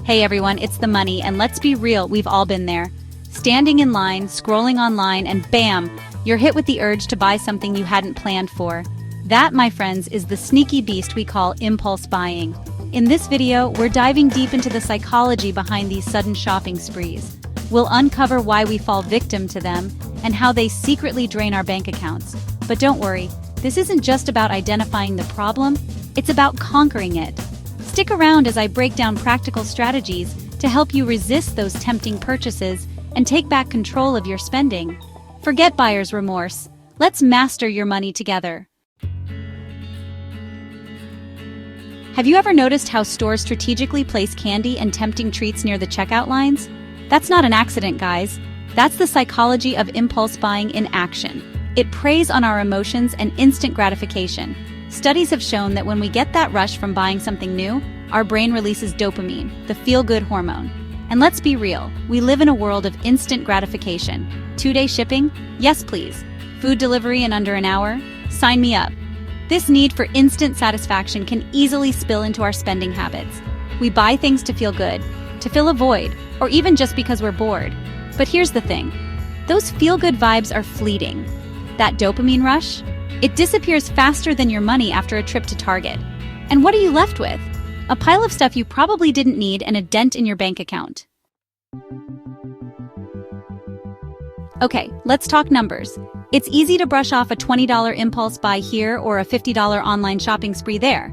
Hey everyone, it's the money, and let's be real, we've all been there. Standing in line, scrolling online, and bam, you're hit with the urge to buy something you hadn't planned for. That, my friends, is the sneaky beast we call impulse buying. In this video, we're diving deep into the psychology behind these sudden shopping sprees. We'll uncover why we fall victim to them and how they secretly drain our bank accounts. But don't worry, this isn't just about identifying the problem, it's about conquering it. Stick around as I break down practical strategies to help you resist those tempting purchases and take back control of your spending. Forget buyer's remorse. Let's master your money together. Have you ever noticed how stores strategically place candy and tempting treats near the checkout lines? That's not an accident, guys. That's the psychology of impulse buying in action. It preys on our emotions and instant gratification. Studies have shown that when we get that rush from buying something new, our brain releases dopamine, the feel-good hormone. And let's be real, we live in a world of instant gratification. 2-day shipping? Yes, please. Food delivery in under an hour? Sign me up. This need for instant satisfaction can easily spill into our spending habits. We buy things to feel good, to fill a void, or even just because we're bored. But here's the thing. Those feel-good vibes are fleeting. That dopamine rush? It disappears faster than your money after a trip to Target. And what are you left with? A pile of stuff you probably didn't need and a dent in your bank account. Okay, let's talk numbers. It's easy to brush off a $20 impulse buy here or a $50 online shopping spree there.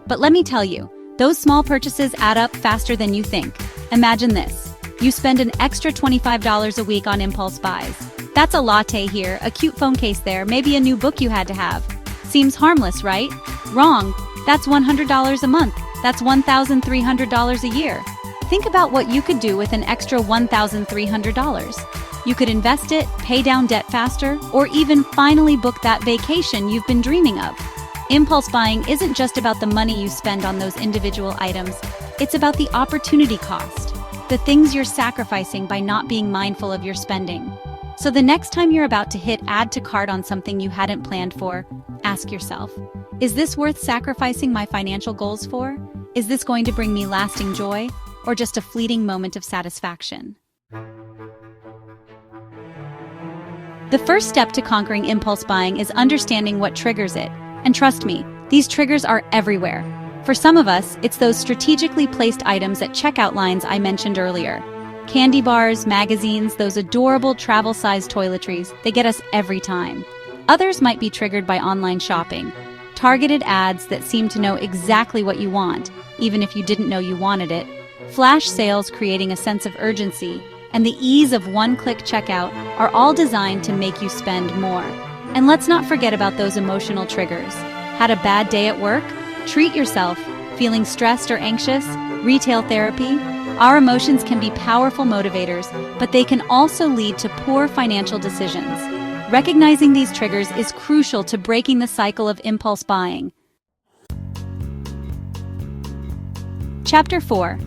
But let me tell you, those small purchases add up faster than you think. Imagine this. You spend an extra $25 a week on impulse buys. That's a latte here, a cute phone case there, maybe a new book you had to have. Seems harmless, right? Wrong. That's $100 a month. That's $1,300 a year. Think about what you could do with an extra $1,300. You could invest it, pay down debt faster, or even finally book that vacation you've been dreaming of. Impulse buying isn't just about the money you spend on those individual items. It's about the opportunity cost, the things you're sacrificing by not being mindful of your spending. So the next time you're about to hit add to cart on something you hadn't planned for, ask yourself, is this worth sacrificing my financial goals for? Is this going to bring me lasting joy, or just a fleeting moment of satisfaction? The first step to conquering impulse buying is understanding what triggers it. And trust me, these triggers are everywhere. For some of us, it's those strategically placed items at checkout lines I mentioned earlier. Candy bars, magazines, those adorable travel-sized toiletries, they get us every time. Others might be triggered by online shopping. Targeted ads that seem to know exactly what you want, even if you didn't know you wanted it. Flash sales creating a sense of urgency, and the ease of one-click checkout are all designed to make you spend more. And let's not forget about those emotional triggers. Had a bad day at work? Treat yourself. Feeling stressed or anxious? Retail therapy? Our emotions can be powerful motivators, but they can also lead to poor financial decisions. Recognizing these triggers is crucial to breaking the cycle of impulse buying. Chapter 4.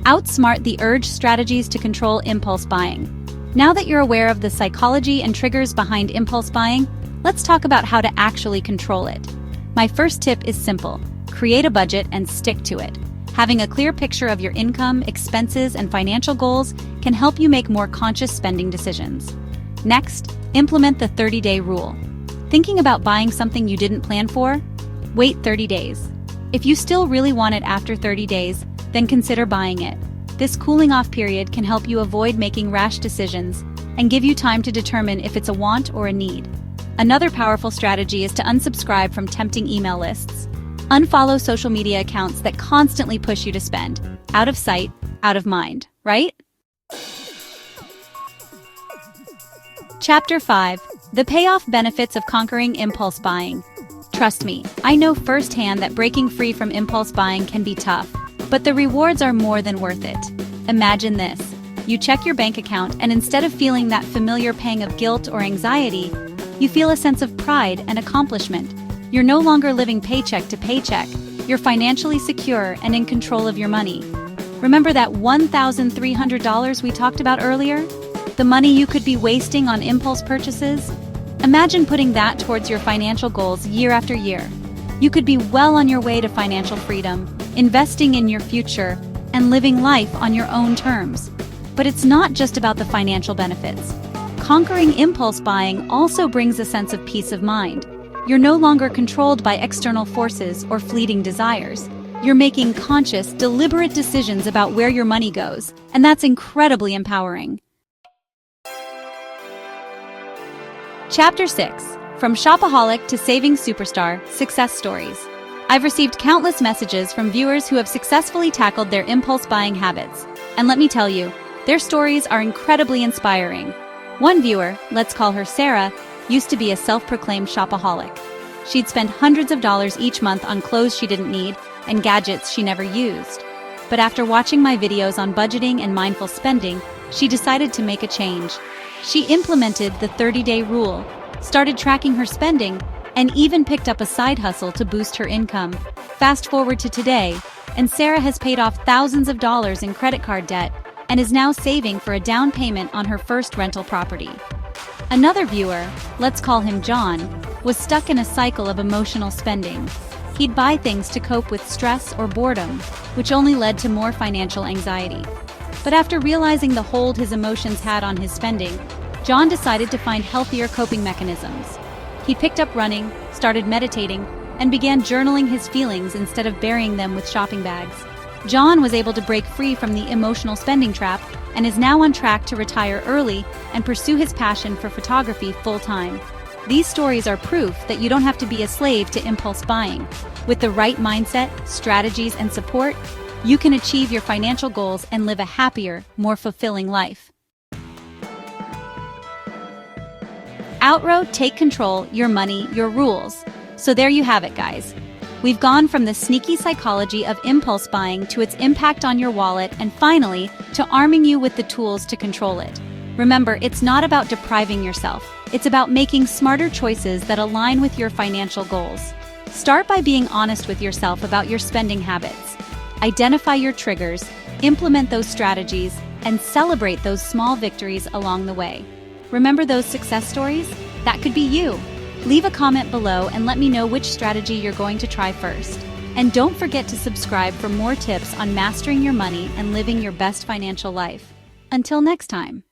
Outsmart the urge strategies to control impulse buying. Now that you're aware of the psychology and triggers behind impulse buying, let's talk about how to actually control it. My first tip is simple. Create a budget and stick to it. Having a clear picture of your income, expenses, and financial goals can help you make more conscious spending decisions. Next, implement the 30-day rule. Thinking about buying something you didn't plan for? Wait 30 days. If you still really want it after 30 days, then consider buying it. This cooling-off period can help you avoid making rash decisions and give you time to determine if it's a want or a need. Another powerful strategy is to unsubscribe from tempting email lists. Unfollow social media accounts that constantly push you to spend. Out of sight, out of mind, right? Chapter 5. The payoff benefits of conquering impulse buying. Trust me, I know firsthand that breaking free from impulse buying can be tough, but the rewards are more than worth it. Imagine this. You check your bank account, and instead of feeling that familiar pang of guilt or anxiety, you feel a sense of pride and accomplishment. You're no longer living paycheck to paycheck. You're financially secure and in control of your money. Remember that $1,300 we talked about earlier? The money you could be wasting on impulse purchases? Imagine putting that towards your financial goals year after year. You could be well on your way to financial freedom, investing in your future, and living life on your own terms. But it's not just about the financial benefits. Conquering impulse buying also brings a sense of peace of mind. You're no longer controlled by external forces or fleeting desires. You're making conscious, deliberate decisions about where your money goes, and that's incredibly empowering. Chapter 6. From Shopaholic to Saving Superstar, Success Stories. I've received countless messages from viewers who have successfully tackled their impulse buying habits. And let me tell you, their stories are incredibly inspiring. One viewer, let's call her Sarah, used to be a self-proclaimed shopaholic. She'd spend hundreds of dollars each month on clothes she didn't need and gadgets she never used. But after watching my videos on budgeting and mindful spending, she decided to make a change. She implemented the 30-day rule, started tracking her spending, and even picked up a side hustle to boost her income. Fast forward to today, and Sarah has paid off thousands of dollars in credit card debt and is now saving for a down payment on her first rental property. Another viewer, let's call him John, was stuck in a cycle of emotional spending. He'd buy things to cope with stress or boredom, which only led to more financial anxiety. But after realizing the hold his emotions had on his spending, John decided to find healthier coping mechanisms. He picked up running, started meditating, and began journaling his feelings instead of burying them with shopping bags. John was able to break free from the emotional spending trap and is now on track to retire early and pursue his passion for photography full-time. These stories are proof that you don't have to be a slave to impulse buying. With the right mindset, strategies, and support, you can achieve your financial goals and live a happier, more fulfilling life. Outrow, take control, your money, your rules. So there you have it, guys. We've gone from the sneaky psychology of impulse buying to its impact on your wallet and finally to arming you with the tools to control it. Remember, it's not about depriving yourself. It's about making smarter choices that align with your financial goals. Start by being honest with yourself about your spending habits. Identify your triggers, implement those strategies, and celebrate those small victories along the way. Remember those success stories? That could be you. Leave a comment below and let me know which strategy you're going to try first. And don't forget to subscribe for more tips on mastering your money and living your best financial life. Until next time.